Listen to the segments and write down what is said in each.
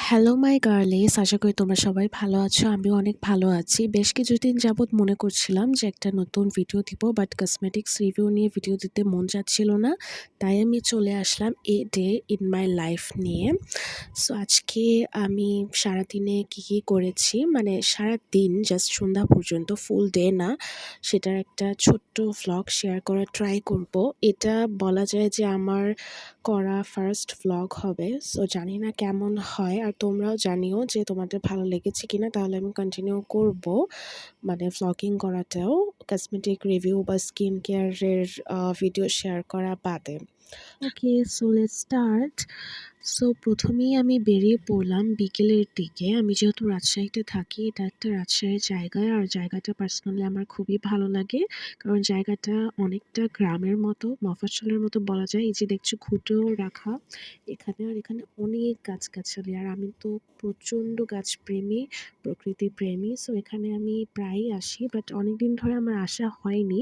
Hello my গার্লিস, আশা করি তোমরা সবাই ভালো আছো। আমিও অনেক ভালো আছি। বেশ কিছুদিন যাবৎ মনে করছিলাম যে একটা নতুন ভিডিও দিব, বাট কসমেটিক্স রিভিউ নিয়ে ভিডিও দিতে মন চাচ্ছিল না। তাই আমি চলে আসলাম a day in my life নিয়ে। সো আজকে আমি সারাদিনে কী করেছি, মানে সারাদিন জাস্ট সন্ধ্যা পর্যন্ত, ফুল ডে না, সেটার একটা ছোট্ট ভ্লগ শেয়ার করার ট্রাই করব। এটা বলা যায় যে আমার করা ফার্স্ট ভ্লগ হবে। সো জানি না কেমন হয়, আর তোমরাও জানিও যে তোমাদের ভালো লেগেছে কিনা, তাহলে আমি কন্টিনিউ করব মানে ভ্লগিং করাটাও, কসমেটিক রিভিউ বা স্কিন কেয়ারের ভিডিও শেয়ার করা বাদে। ওকে, সো লেটস স্টার্ট। সো প্রথমেই আমি বেরিয়ে পড়লাম বিকেলের দিকে। আমি যেহেতু রাজশাহীতে থাকি, এটা একটা রাজশাহীর জায়গায়, আর জায়গাটা পার্সোনালি আমার খুবই ভালো লাগে, কারণ জায়গাটা অনেকটা গ্রামের মতো, মফস্বলের মতো বলা যায়। এই যে দেখছো খুঁটেও রাখা এখানে, আর এখানে অনেক গাছগাছালি, আর আমি তো প্রচণ্ড গাছপ্রেমী, প্রকৃতিপ্রেমী। সো এখানে আমি প্রায়ই আসি, বাট অনেকদিন ধরে আমার আসা হয়নি।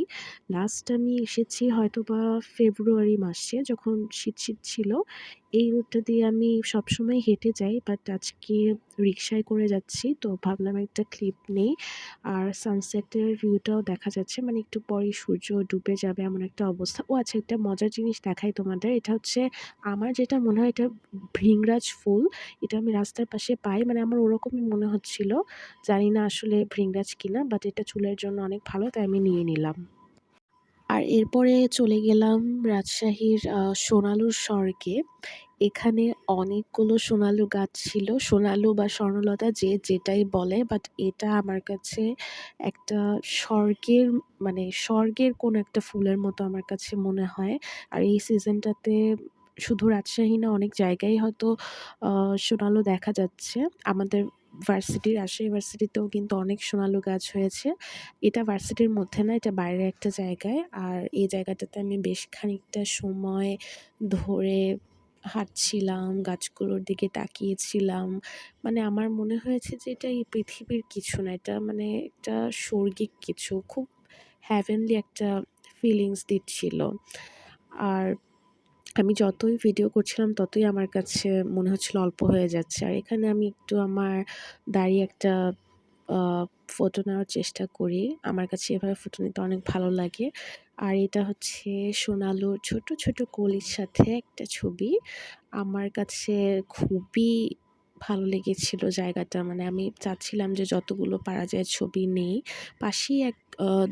লাস্ট আমি এসেছি হয়তোবা ফেব্রুয়ারি মাসে, যখন শীত শীত ছিল। এই রুটটা দিয়ে আমি সবসময় হেঁটে যাই, বাট আজকে রিক্সায় করে যাচ্ছি, তো ভাবলাম একটা ক্লিপ নেই। আর সানসেটের ভিউটাও দেখা যাচ্ছে, মানে একটু পরেই সূর্য ডুবে যাবে এমন একটা অবস্থা। ও আচ্ছা, একটা মজার জিনিস দেখাই তোমাদের। এটা হচ্ছে, আমার যেটা মনে হয় এটা ভৃংরাজ ফুল। এটা আমি রাস্তার পাশে পাই, মানে আমার ওরকমই মনে হচ্ছিল। জানি না আসলে ভৃংরাজ কিনা, বাট এটা চুলের জন্য অনেক ভালো, তাই আমি নিয়ে নিলাম। আর এরপরে চলে গেলাম রাজশাহীর সোনালুর স্বর্গে। এখানে অনেকগুলো সোনালু গাছ ছিল, সোনালু বা স্বর্ণলতা যে যেটাই বলে, বাট এটা আমার কাছে একটা স্বর্গের, মানে স্বর্গের কোনো একটা ফুলের মতো আমার কাছে মনে হয়। আর এই সিজনটাতে শুধু রাজশাহী না, অনেক জায়গায় হয়তো সোনালু দেখা যাচ্ছে। আমাদের ভার্সিটির, রাজশাহী ভার্সিটিতেও কিন্তু অনেক সোনালু গাছ হয়েছে। এটা ভার্সিটির মধ্যে না, এটা বাইরে একটা জায়গায়। আর এই জায়গাটাতে আমি বেশ খানিকটা সময় ধরে হাঁটছিলাম, গাছগুলোর দিকে তাকিয়েছিলাম। মানে আমার মনে হয়েছে যে এটা এই পৃথিবীর কিছু না, এটা মানে একটা স্বর্গিক কিছু, খুব হ্যাভেনলি একটা ফিলিংস দিচ্ছিল। আর আমি যতই ভিডিও করছিলাম ততই আমার কাছে মনে হচ্ছিল অল্প হয়ে যাচ্ছে। আর এখানে আমি একটু আমার দাঁড়িয়ে একটা আ ফটো নেওয়ার চেষ্টা করি। আমার কাছে এভাবে ফটো নিতে অনেক ভালো লাগে। আর এটা হচ্ছে সোনালুর ছোট, ছোট কলির সাথে একটা ছবি। আমার কাছে খুবই ভালো লেগেছিল জায়গাটা। মানে আমি চাচ্ছিলাম যে যতগুলো পারা যায় ছবি নেই। পাশেই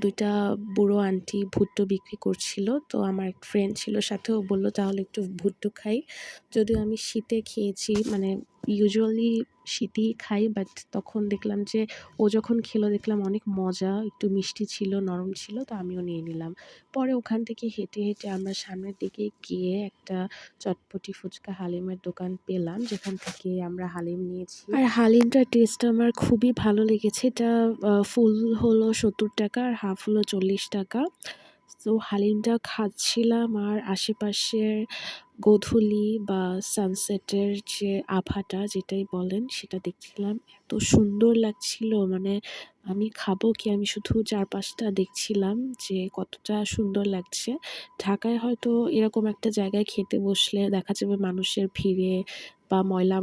২ টা বুড়ো আন্টি ভুট্টো বিক্রি করছিল। তো আমার এক ফ্রেন্ড ছিল সাথে, ও বলল, "তাহলে একটু ভুট্টো খাই।" যদিও আমি শীতে খেয়েছি, মানে ইউজুয়ালি শীতেই খাই, বাট তখন দেখলাম যে ও যখন খেলো দেখলাম অনেক মজা, একটু মিষ্টি ছিল, নরম ছিল, তো আমিও নিয়ে নিলাম। পরে ওখান থেকে হেঁটে, হেঁটে আমরা সামনের দিকে গিয়ে একটা চটপটি ফুচকা হালিমের দোকান পেলাম, যেখান থেকে আমরা হালিম নিয়েছি। আর হালিমটার টেস্ট আমার খুবই ভালো লেগেছে। এটা ফুল হলো ৭০ টাকা আর হাফ হলো ৪০ টাকা। তো হালিমটা খাচ্ছিলাম, আর আশেপাশের গোধূলি বা সানসেটের যে আভাটা যেটাই বলেন সেটা দেখছিলাম। এত সুন্দর লাগছিল, মানে আমি খাবো কি, আমি শুধু চারপাশটা দেখছিলাম যে কতটা সুন্দর লাগছে। ঢাকায় হয়তো এরকম একটা জায়গায় খেতে বসলে দেখা যাবে মানুষের ভিড়ে বা ময়লা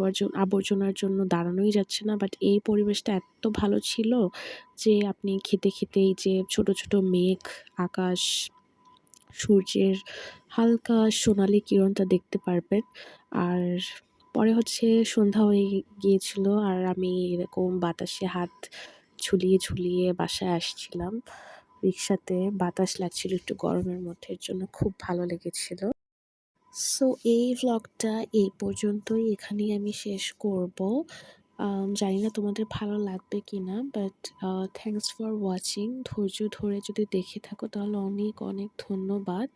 আবর্জনার জন্য দাঁড়ানোই যাচ্ছে না, বাট এই পরিবেশটা এত ভালো ছিল যে আপনি খেতে খেতেই যে ছোট ছোট মেঘ, আকাশ, সূর্যের হালকা সোনালি কিরণটা দেখতে পারবেন। আর পরে হচ্ছে সন্ধ্যা হয়ে গিয়েছিল, আর আমি এরকম বাতাসে হাত ঝুলিয়ে, ঝুলিয়ে বাসায় আসছিলাম। রিক্সাতে বাতাস লাগছিল একটু গরমের মধ্যে, এর জন্য খুব ভালো লেগেছিল। সো এই ভ্লগটা এই পর্যন্তই, এখানেই আমি শেষ করব। জানি না তোমাদের ভালো লাগবে কিনা, বাট থ্যাংকস ফর ওয়াচিং। ধৈর্য ধরে যদি দেখে থাকো তাহলে অনেক অনেক ধন্যবাদ।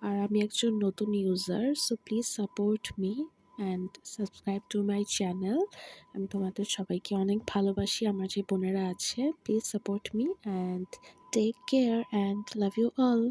আর আমি একজন নতুন user, so please support me and subscribe to my channel. আমি তোমাদের সবাইকে অনেক ভালোবাসি, আমার যে বোনেরা আছে। Please support me and take care and love you all.